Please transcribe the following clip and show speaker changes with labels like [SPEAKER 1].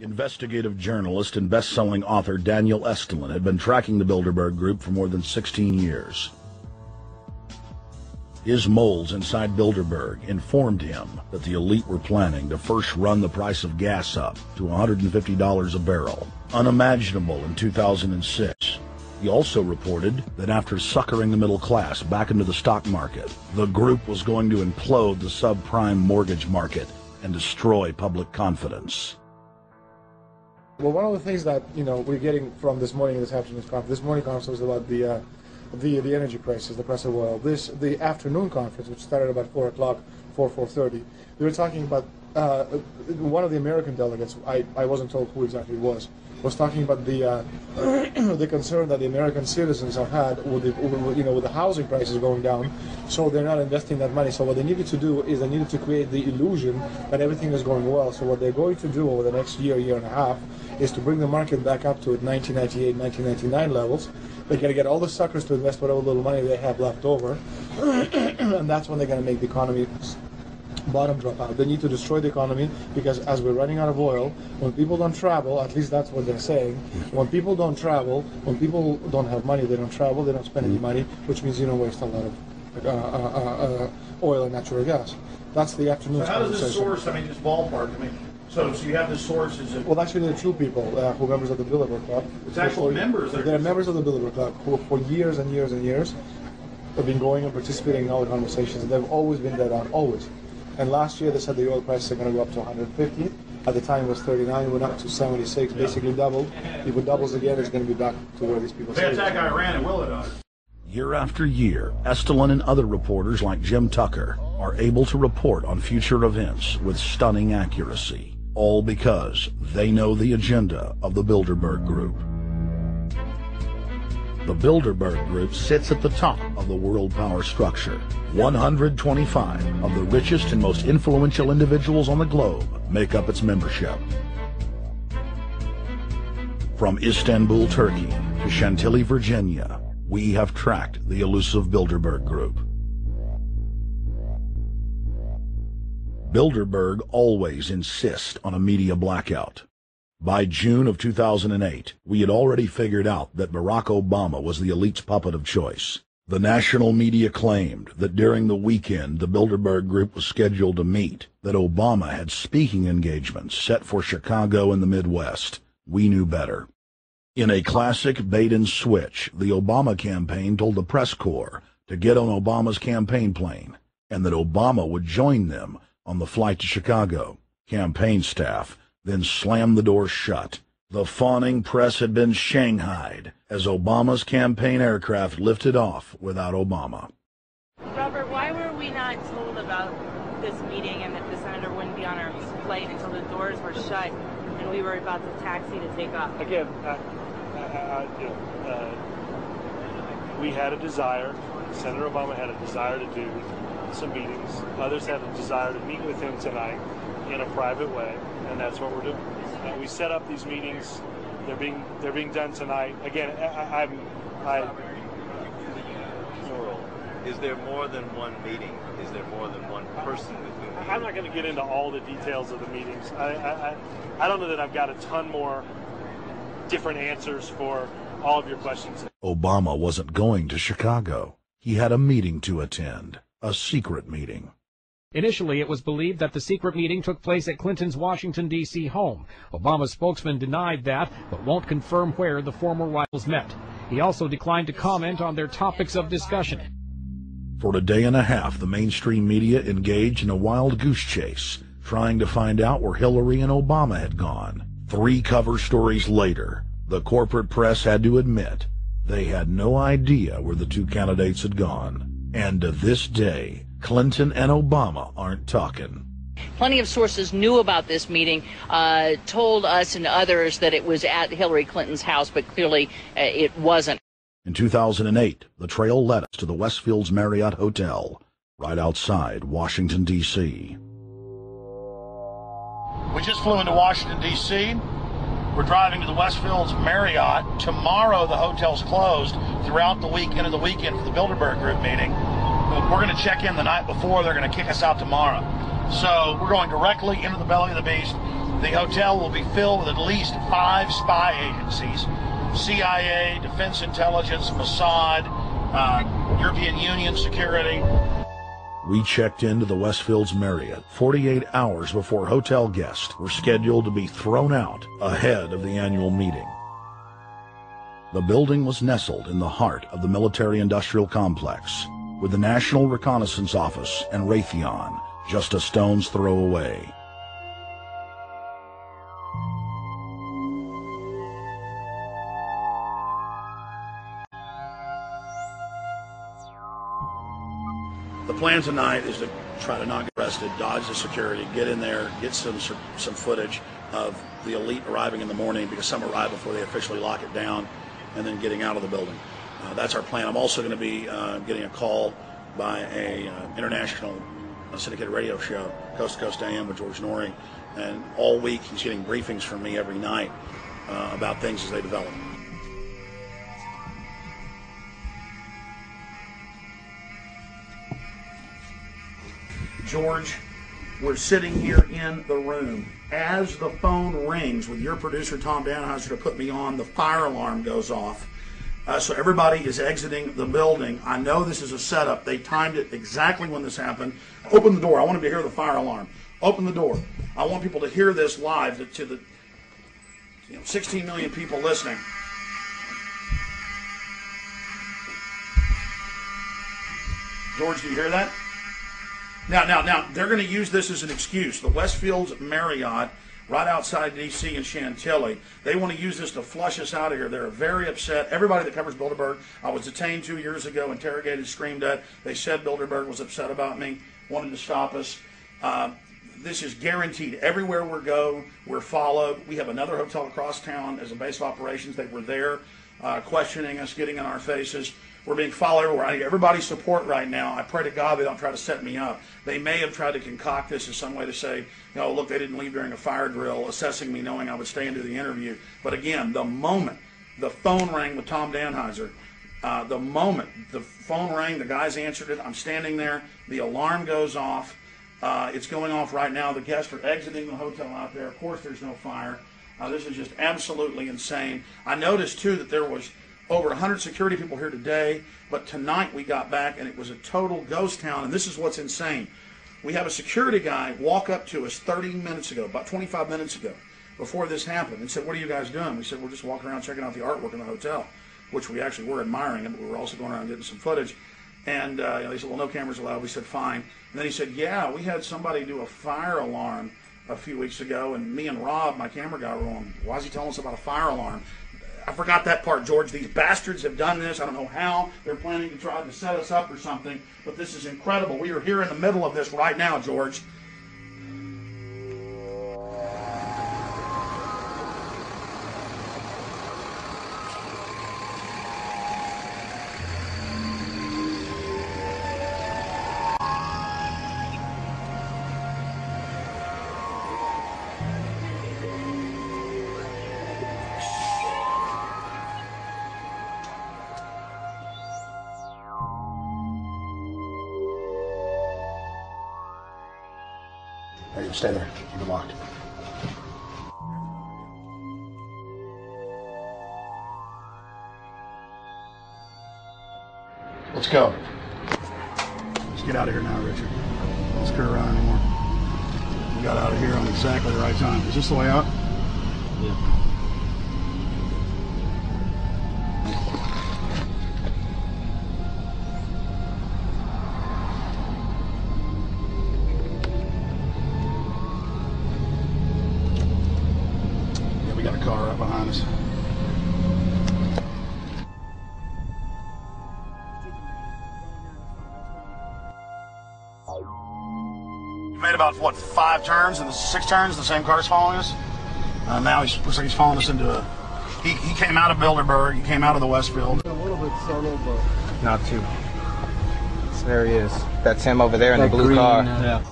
[SPEAKER 1] Investigative journalist and best-selling author Daniel Estulin had been tracking the Bilderberg Group for more than 16 years. His moles inside Bilderberg informed him that the elite were planning to first run the price of gas up to $150 a barrel, unimaginable in 2006. He also reported that after suckering the middle class back into the stock market, the group was going to implode the subprime mortgage market and destroy public confidence.
[SPEAKER 2] Well, one of the things that we're getting from this morning and this afternoon's conference, this morning conference was about the energy prices, the price of oil. The afternoon conference, which started about 4 o'clock, 4:30, they were talking about one of the American delegates. I wasn't told who exactly it was talking about the the concern that the American citizens have had with the housing prices going down, so they're not investing that money. So what they needed to do is they needed to create the illusion that everything is going well. So what they're going to do over the next year and a half is to bring the market back up to 1998, 1999 levels. They're going to get all the suckers to invest whatever little money they have left over, and that's when they're going to make the economy bottom drop out. They need to destroy the economy because as we're running out of oil, when people don't travel, at least that's what they're saying, when people don't travel, when people don't have money, they don't travel, they don't spend any money, which means you don't waste a lot of oil and natural gas. That's the afternoon.
[SPEAKER 3] So how does this source, just ballpark, so you have the sources of...
[SPEAKER 2] Well, actually, they're true people who are members of the Bilderberg Club.
[SPEAKER 3] It's actual members.
[SPEAKER 2] They're members of the Bilderberg Club who for years and years and years have been going and participating in all the conversations. They've always been dead on, always. And last year they said the oil prices are going to go up to 150. At the time it was 39, it went up to 76, basically doubled. If it doubles again, it's going to be back to where these people say.
[SPEAKER 3] They attack Iran and will it?
[SPEAKER 1] Year after year, Estulin and other reporters like Jim Tucker are able to report on future events with stunning accuracy, all because they know the agenda of the Bilderberg Group. The Bilderberg Group sits at the top of the world power structure. 125 of the richest and most influential individuals on the globe make up its membership. From Istanbul, Turkey to Chantilly, Virginia, we have tracked the elusive Bilderberg Group. Bilderberg always insists on a media blackout. By June of 2008, we had already figured out that Barack Obama was the elite's puppet of choice. The national media claimed that during the weekend the Bilderberg Group was scheduled to meet, that Obama had speaking engagements set for Chicago and the Midwest. We knew better. In a classic bait-and-switch, the Obama campaign told the press corps to get on Obama's campaign plane, and that Obama would join them on the flight to Chicago. Campaign staff then slammed the door shut. The fawning press had been shanghaied as Obama's campaign aircraft lifted off without Obama.
[SPEAKER 4] Robert, why were we not told about this meeting and that the senator wouldn't be on our flight until the doors were shut and we were about to taxi to take off?
[SPEAKER 5] Again, we had a desire, Senator Obama had a desire to do some meetings. Others had a desire to meet with him tonight in a private way, and that's what we're doing. We set up these meetings. They're being done tonight. Again,
[SPEAKER 6] Is there more than one meeting? Is there more than one person with whom?
[SPEAKER 5] I'm not going to get into all the details of the meetings. I don't know that I've got a ton more different answers for all of your questions.
[SPEAKER 1] Obama wasn't going to Chicago. He had a meeting to attend, a secret meeting.
[SPEAKER 7] Initially, it was believed that the secret meeting took place at Clinton's Washington, D.C. home. Obama's spokesman denied that, but won't confirm where the former rivals met. He also declined to comment on their topics of discussion.
[SPEAKER 1] For a day and a half, the mainstream media engaged in a wild goose chase, trying to find out where Hillary and Obama had gone. 3 cover stories later, the corporate press had to admit they had no idea where the 2 candidates had gone. And to this day, Clinton and Obama aren't talking.
[SPEAKER 8] Plenty of sources knew about this meeting, told us and others that it was at Hillary Clinton's house, but clearly it wasn't.
[SPEAKER 1] In 2008, the trail led us to the Westfields Marriott Hotel, right outside Washington, D.C.
[SPEAKER 3] We just flew into Washington, D.C. We're driving to the Westfields Marriott. Tomorrow the hotel's closed throughout the week into the weekend for the Bilderberg Group meeting. We're going to check in the night before. They're going to kick us out tomorrow. So we're going directly into the belly of the beast. The hotel will be filled with at least 5 spy agencies: CIA, Defense Intelligence, Mossad, European Union Security.
[SPEAKER 1] We checked into the Westfield's Marriott 48 hours before hotel guests were scheduled to be thrown out ahead of the annual meeting. The building was nestled in the heart of the military-industrial complex, with the National Reconnaissance Office and Raytheon just a stone's throw away. The plan tonight is to try to not get arrested, dodge the security, get in there, get some footage of the elite arriving in the morning, because some arrive before they officially lock it down, and then getting out of the building. That's our plan. I'm also going to be getting a call by a international syndicated radio show, Coast to Coast AM, with George Norrie, and all week he's getting briefings from me every night about things as they develop. George, we're sitting here in the room. As the phone rings with your producer, Tom Danheiser, to put me on, the fire alarm goes off. So everybody is exiting the building. I know this is a setup. They timed it exactly when this happened. Open the door. I want them to hear the fire alarm. Open the door. I want people to hear this live to the 16 million people listening. George, do you hear that? Now, they're going to use this as an excuse. The Westfield's Marriott, right outside D.C. in Chantilly, they want to use this to flush us out of here. They're very upset. Everybody that covers Bilderberg, I was detained 2 years ago, interrogated, screamed at. They said Bilderberg was upset about me, wanted to stop us. This is guaranteed. Everywhere we go, we're followed. We have another hotel across town as a base of operations. They were there questioning us, getting in our faces. We're being followed everywhere. I need everybody's support right now. I pray to God they don't try to set me up. They may have tried to concoct this as some way to say, look, they didn't leave during a fire drill, assessing me, knowing I would stay and do the interview. But again, the moment the phone rang with Tom Danheiser, the moment the phone rang, the guys answered it, I'm standing there, the alarm goes off. It's going off right now. The guests are exiting the hotel out there. Of course, there's no fire. This is just absolutely insane. I noticed, too, that there was over 100 security people here today, but tonight we got back and it was a total ghost town, and this is what's insane. We have a security guy walk up to us 30 minutes ago, about 25 minutes ago, before this happened, and said, "What are you guys doing?" We said, "We're just walking around checking out the artwork in the hotel," which we actually were admiring, but we were also going around getting some footage. And they said, "Well, no cameras allowed." We said, "Fine." And then he said, "Yeah, we had somebody do a fire alarm a few weeks ago, and me and Rob, my camera guy, were on. Why is he telling us about a fire alarm?" I forgot that part, George. These bastards have done this. I don't know how. They're planning to try to set us up or something, but this is incredible. We are here in the middle of this right now, George. There you stay there. Keep it locked. Let's go. Let's get out of here now, Richard. Don't screw around anymore. We got out of here on exactly the right time. Is this the way out? Yeah. We got a car right behind us. We made about, what, 5 turns and 6 turns, the same car's following us. Now he looks like he's following us into a... He came out of Bilderberg, he came out of the Westfield.
[SPEAKER 9] A little bit subtle, but...
[SPEAKER 10] Not too. So there he is. That's him over there in the blue
[SPEAKER 9] green,
[SPEAKER 10] car.
[SPEAKER 9] Yeah.